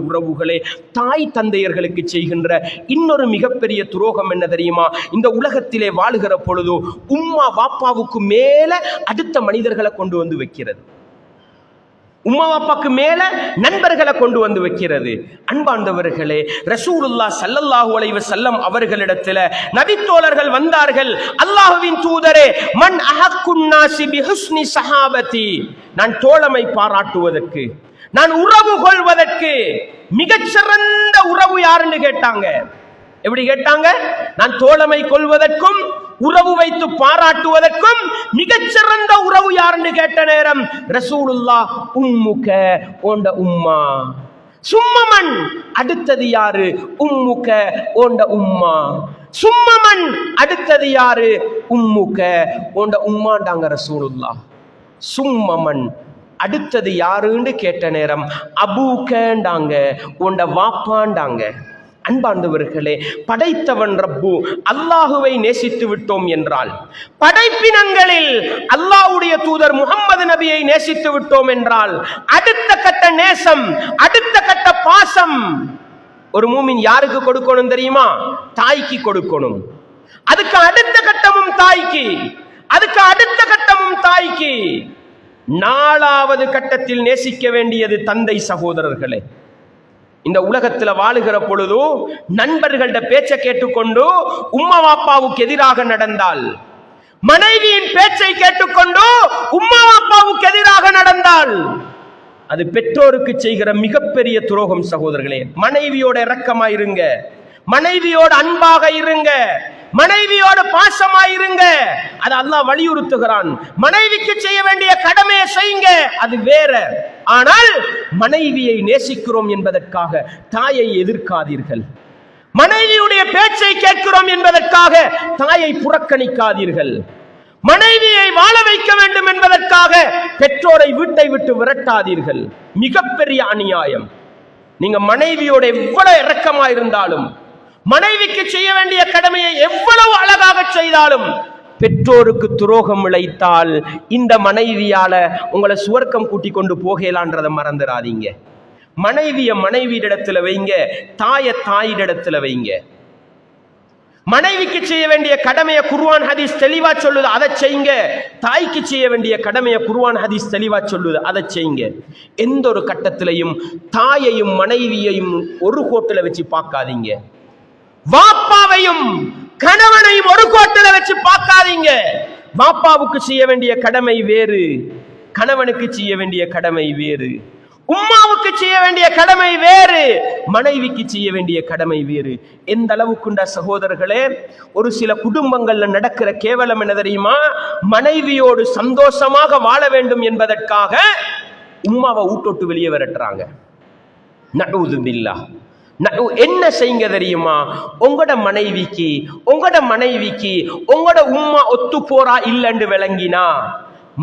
உறவுகளே, தாய் தந்தையர்களுக்கு செய்கின்ற இன்னொரு மிகப்பெரிய துரோகம் என்ன தெரியுமா? இந்த உலகத்திலே வாழுகிற பொழுது உம்மா வாப்பாவுக்கு மேல அடுத்த மனிதர்களை கொண்டு வந்து வைக்கிறது, உம்மா வாப்பாக்கு மேல நண்பர்களை கொண்டு வந்து வைக்கிறது. அன்பார்ந்தவர்களே, ரசூலுல்லாஹ் ஸல்லல்லாஹு அலைஹி வஸல்லம் அவர்களிடத்துல நபித்தோழர்கள் வந்தார்கள். அல்லாஹ்வின் தூதரே, மன் அஹக்குன் நாஸி பிஹுஸ்னி ஸஹாபதி, நான் தோழமை பாராட்டுவதற்கு, நான் உறவு கொள்வதற்கு மிகச்சிறந்த உறவு யாருன்னு கேட்டாங்க. எப்படி கேட்டாங்க? நான் தோழமை கொள்வதற்கும் உறவு வைத்து பாராட்டுவதற்கும் மிகச்சிறந்த உறவு யாருன்னு கேட்ட நேரம் ரசூலுல்லாஹ் உம்முக, ஓண்ட உம்மா. சும்மமன், அடுத்தது யாரு? உம்முக, ஓண்ட உம்மா. சும்மமன், அடுத்தது யாரு? உம்முக, ஓண்ட உம்மாண்டாங்க ரசூலுல்லாஹ். சும்மமன், அடுத்தது யாருன்னு கேட்ட நேரம் அபூக்கண்டாங்க, ஓண்ட வாப்பாண்டாங்க. அன்பார்ந்தவர்களே, படைத்தவன் ரப்பு அல்லாஹுவை நேசித்து விட்டோம் என்றால், படைப்பினங்களில் அல்லாஹ்வுடைய தூதர் முஹம்மது நபியை நேசித்து விட்டோம் என்றால், அடுத்த கட்ட நேசம், அடுத்த கட்ட பாசம் ஒரு மூமின் யாருக்கு கொடுக்கணும் தெரியுமா? தாய்க்கு கொடுக்கணும். அதுக்கு அடுத்த கட்டமும் தாய்க்கு, அதுக்கு அடுத்த கட்டமும் தாய்க்கு. நாலாவது கட்டத்தில் நேசிக்க வேண்டியது தந்தை சகோதரர்களே. இந்த உலகத்தில் வாழுகிற பொழுது நண்பர்கள்ட பேச்சை கேட்டுக்கொண்டு உம்மா வாப்பாவுக்கு எதிராக நடந்தால், மனைவியின் பேச்சை கேட்டுக்கொண்டு உம்மா வாப்பாவுக்கு எதிராக நடந்தால், அது பெற்றோருக்கு செய்கிற மிகப்பெரிய துரோகம் சகோதரர்களே. மனைவியோட இரக்கமாயிருங்க, மனைவியோட அன்பாக இருங்க, மனைவியோடு பாசமாயிருங்க. அது அல்லாஹ் வலியுறுத்துகிறான். மனைவிக்கு செய்ய வேண்டிய கடமையை செய்யுங்க, அது வேற. ஆனால் மனைவியை நேசிக்கிறோம் என்பதற்காக தாயை எதிர்க்காதீர்கள். மனைவியுடைய பேச்சை கேட்கிறோம் என்பதற்காக தாயை புறக்கணிக்காதீர்கள். மனைவியை வாழ வைக்க வேண்டும் என்பதற்காக பெற்றோரை வீட்டை விட்டு விரட்டாதீர்கள். மிகப்பெரிய அநியாயம். நீங்க மனைவியோட எவ்வளவு இரக்கமாயிருந்தாலும், மனைவிக்கு செய்ய வேண்டிய கடமையை எவ்வளவு அழகாக செய்தாலும், பெற்றோருக்கு துரோகம் இழைத்தால் இந்த மனைவியால உங்களை சுவர்க்கம் கூட்டி கொண்டு போகலான்றதை மறந்துடாதீங்க. மனைவிய மனைவியிடத்துல வைங்க, தாய தாயிடத்துல வைங்க. மனைவிக்கு செய்ய வேண்டிய கடமையை குர்ஆன் ஹதீஸ் தெளிவா சொல்லுது, அதை செய்யுங்க. தாய்க்கு செய்ய வேண்டிய கடமையை குர்ஆன் ஹதீஸ் தெளிவா சொல்லுது, அதை செய்யுங்க. எந்த ஒரு கட்டத்திலையும் தாயையும் மனைவியையும் ஒரு கோட்டில் வச்சு பார்க்காதீங்க. வாப்பாவையும் கணவனையும் ஒரு கோட்டில் வச்சு பார்க்காதீங்க. வாப்பாவுக்கு செய்ய வேண்டிய கடமை வேறு, கணவனுக்கு செய்ய வேண்டிய கடமை வேறு. உம்மாவுக்கு செய்ய வேண்டிய கடமை வேறு, மனைவிக்கு செய்ய வேண்டிய கடமை வேறு. எந்த அளவுக்குண்டா சகோதரர்களே, ஒரு சில குடும்பங்கள்ல நடக்கிற கேவலம் என்ன தெரியுமா? மனைவியோடு சந்தோஷமாக வாழ வேண்டும் என்பதற்காக உம்மாவை ஊட்டோட்டு வெளியே விரட்டுறாங்க. நஊது பில்லாஹ். என்ன செய்யுங்க தெரியுமா? உங்களோட மனைவிக்கு உங்களோட உம்மா ஒத்து போறா இல்லன்னு விளங்கினா,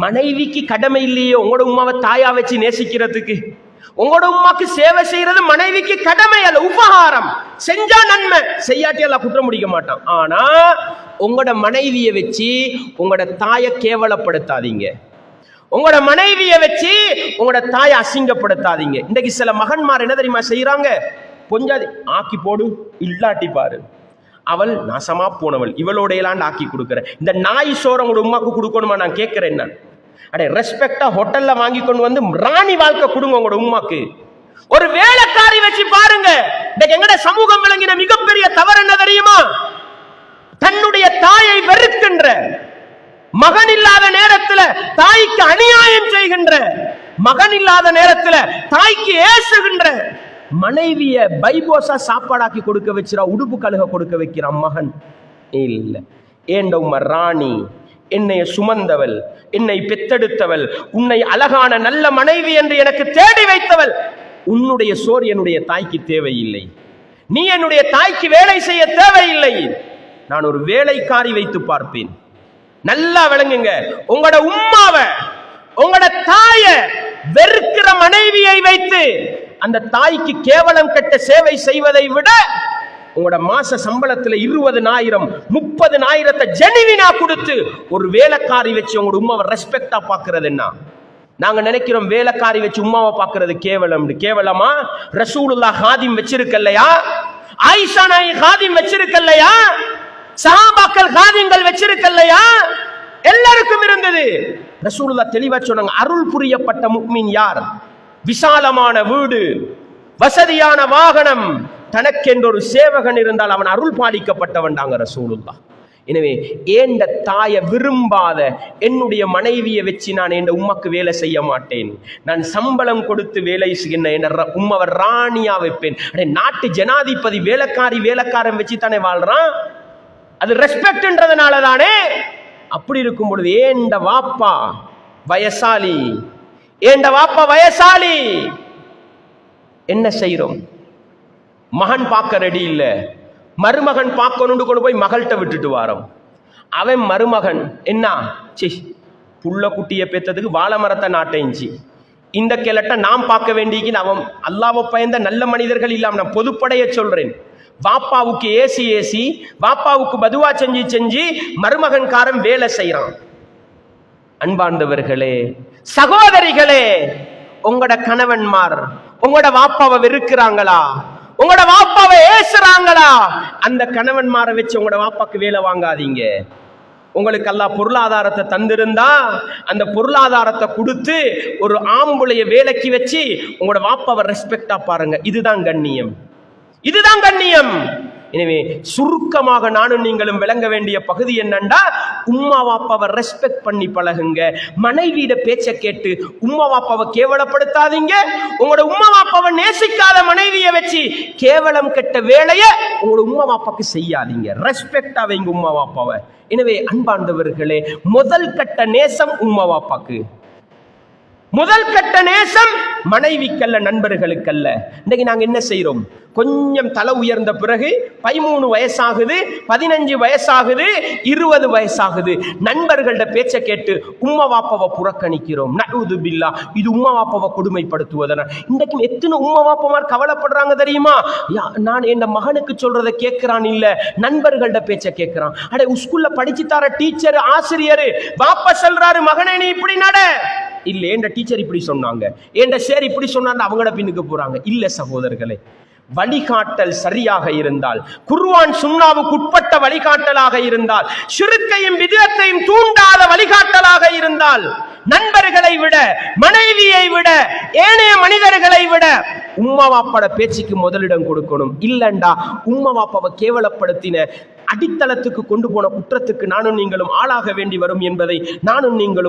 மனைவிக்கு கடமை இல்லையே உங்களோட உம்மாவை தாயா வச்சு நேசிக்கிறதுக்கு? உங்களோட உம்மாக்கு சேவை செய்யறது மனைவிக்கு கடமை அல்ல, உபகாரம். செஞ்சா நன்மை, செய்யாட்டி எல்லாம் குற்றம் முடிக்க மாட்டான். ஆனா உங்களோட மனைவியை வச்சு உங்களோட தாயை கேவலப்படுத்தாதீங்க. உங்களோட மனைவியை வச்சு உங்களோட தாயை அசிங்கப்படுத்தாதீங்க. இன்றைக்கு சில மகன்மார் என்ன தெரியுமா செய்யறாங்க? கொஞ்சம் ஆக்கி போடு, இல்லாட்டி பாரு, அவள் நாசமா போனவள், இவளோட எல்லாம் ஆக்கி கொடுக்குற. இந்த நாய் சோறு உங்களோட உமாக்கு கொடுக்கணுமா? நான் கேட்கிறேன். என்ன அடே, ரெஸ்பெக்டா ஹோட்டல்ல வாங்கி கொண்டு வந்து ராணி வாழ்க்கை கொடுங்க உங்களோட உமாக்கு. ஒரு வேலைக்காரி வச்சு பாருங்க. எங்கட சமூகம் விளங்கின மிகப்பெரிய தவறு என்ன தெரியுமா? தன்னுடைய தாயை வெறுக்கின்ற, மகன் இல்லாத நேரத்தில் தாய்க்கு அநியாயம் செய்கின்ற, மகன் இல்லாத நேரத்தில் தாய்க்கு ஏசுகின்ற, மனைவிய பைபோசா சாப்பாடாக்கி கொடுக்க வச்சிரா, உடுப்பு கழுக கொடுக்க வைக்கிறான் மகன். இல்ல, ஏண்ட உம்மா ராணி, என்னை சுமந்தவள், என்னை பெத்தெடுத்தவள், உன்னை அழகான நல்ல மனைவி என்று எனக்கு தேடி வைத்தவள், உன்னுடைய சோறு என்னுடைய தாய்க்கு தேவையில்லை. நீ என்னுடைய தாய்க்கு வேலை செய்ய தேவையில்லை. நான் ஒரு வேலைக்காரி வைத்து பார்ப்பேன். நல்லா விளங்குங்க. உங்களோட உம்மாவை, உங்களோட தாய வெறுக்கிற மனைவியை வைத்து அந்த தாய்க்கு கேவலம் கட்ட சேவை செய்வதை விட உங்களோட மாச சம்பளத்துல 20,000 30,000 ஜெனிவினா கொடுத்து ஒரு வேலைக்காரி வச்சு உங்களோட உம்மாவை ரெஸ்பெக்டா பாக்குறது என்ன? நாங்க நினைக்கிறோம் வேலைக்காரி வச்சு உம்மாவை பார்க்கிறது கேவலம். கேவலமா? ரசூலுல்லாஹ் காதிம் வச்சிருக்கலையா? ஆயிஷா நாயகி காதிம் வச்சிருக்கலையா? சஹாபாக்கள் காதிங்கள் வச்சிருக்கலையா? எல்லாருக்கும் இருந்தது. ரசூலுல்லாஹ் தெளிவா சொன்னாங்க, அருள் புரியப்பட்ட முஃமின் யார்? விசாலமான வீடு, வசதியான வாகனம், தனக்கென்ற ஒரு சேவகன் இருந்தால் அவன் அருள் பாலிக்கப்பட்டவன் தாங்க ரசூலுல்லாஹ். எனவே ஏண்ட தாய விரும்பாத என்னுடைய மனைவியை வச்சு நான் என் உம்மாக்கு வேலை செய்ய மாட்டேன். நான் சம்பளம் கொடுத்து வேலை செய்ய உம்மாவை ராணியா வைப்பேன். நாட்டு ஜனாதிபதி வேலைக்காரன் வச்சு தானே வாழ்றான். அது ரெஸ்பெக்ட்ன்றதுனால தானே. அப்படி இருக்கும் பொழுது ஏண்ட வாப்பா வயசாலி, என்ன செய்யறோம்? மகன் பார்க்க ரெடி இல்ல, மருமகன் பார்க்கணும்னு கொண்டு போய் மகள்கிட்ட விட்டுட்டு வாரோம். அவன் மருமகன் என்ன புள்ள குட்டியை பெற்றதுக்கு வாழை மரத்தை நாட்டைஞ்சி இந்த கிளட்ட நாம் பார்க்க வேண்டிய அவன் அல்லாஹ்வை பயந்த நல்ல மனிதர்கள் இல்லாம நான் பொதுப்படைய சொல்றேன். வாப்பாவுக்கு ஏசி வாப்பாவுக்கு பதுவா செஞ்சு மருமகன்காரன் வேலை செய்யறான். அன்பார்ந்தவர்களே, சகோதரிகளே, உங்களோட கணவன்மார் உங்களோட வாப்பாவை வெறுக்கிறாங்களா? உங்களோட வாப்பாவை ஏசுறாங்களா? அந்த கணவன்மாரை வச்சு உங்களோட வாப்பாக்கு வேலை வாங்காதீங்க. உங்களுக்கு அல்லாஹ் பொருளாதாரத்தை தந்திருந்தா அந்த பொருளாதாரத்தை கொடுத்து ஒரு ஆம்புளைய வேலைக்கு வச்சு உங்களோட வாப்பாவை ரெஸ்பெக்டா பாருங்க. இதுதான் கண்ணியம். எனவே சுருக்கமாக நானும் நீங்களும் விளங்க வேண்டிய பகுதி என்னண்டா, உம்மா வாப்பாவை ரெஸ்பெக்ட் பண்ணி பழகுங்க. மனைவியிட பேச்ச கேட்டு உம்மா வாப்பாவை கேவலப்படுத்தாதீங்க. உங்களோட உம்மா வாப்பாவை நேசிக்காத மனைவியை வச்சு கேவலம் கெட்ட வேலைய உங்களோட உம்மா வாப்பாக்கு செய்யாதீங்க. ரெஸ்பெக்டா வைங்க உம்மா வாப்பாவை. எனவே அன்பார்ந்தவர்களே, முதல் கட்ட நேசம் உம்மா வாப்பாக்கு. முதல் கட்ட நேசம் மனைவிக்கல்ல, நண்பர்களுக்கல்ல. இன்னைக்கு நாங்க என்ன செய்யறோம்? கொஞ்சம் தலை உயர்ந்த பிறகு 13 வயசாகுது, 15 வயசாகுது, 20 வயசாகுது, நண்பர்களோட பேச்ச கேட்டு உம்மா வாப்பாவை புறக்கணிக்கிறோம். நஊது பில்லாஹ். இது உம்மா வாப்பாவை கொடுமைப்படுத்துவதனா? இன்றைக்கு எத்தனை உம்மா வாப்பமார் கவலைப்படுறாங்க தெரியுமா? நான் என் மகனுக்கு சொல்றதை கேட்கிறான் இல்ல, நண்பர்களோட பேச்ச கேட்கிறான். ஸ்கூல்ல படிச்சு தர டீச்சர் ஆசிரியர் பாப்பா சொல்றாரு, மகனே நீ இப்படி நட. இல்ல, என்ற டீச்சர் இப்படி சொன்னாங்க, என்ற சேர் இப்படி சொன்னாங்க, அவங்களோட பின்னுக்கு போறாங்க. இல்ல சகோதரர்களே, வழிகாட்டல் சரியாக இருந்தால், குர்ஆன் சுன்னாவுக்கு உட்பட்ட வழிகாட்டலாக இருந்தால், ஷிர்க்கையும் பித்அத்தையும் தூண்டாத வழிகாட்டலாக இருந்தால், நண்பர்களை விட, மனைவியை விட, ஏனைய மனிதர்களை விட உம்மா வாப்பாட பேச்சுக்கு முதலிடம் கொடுக்கணும். இல்லண்டா உம்மா வாப்பாவை கேவலப்படுத்தின அடித்தளத்துக்கு கொண்டு போன குற்றத்துக்கு நானும் நீங்களும் ஆளாக வேண்டி வரும் என்பதை நானும் நீங்களும்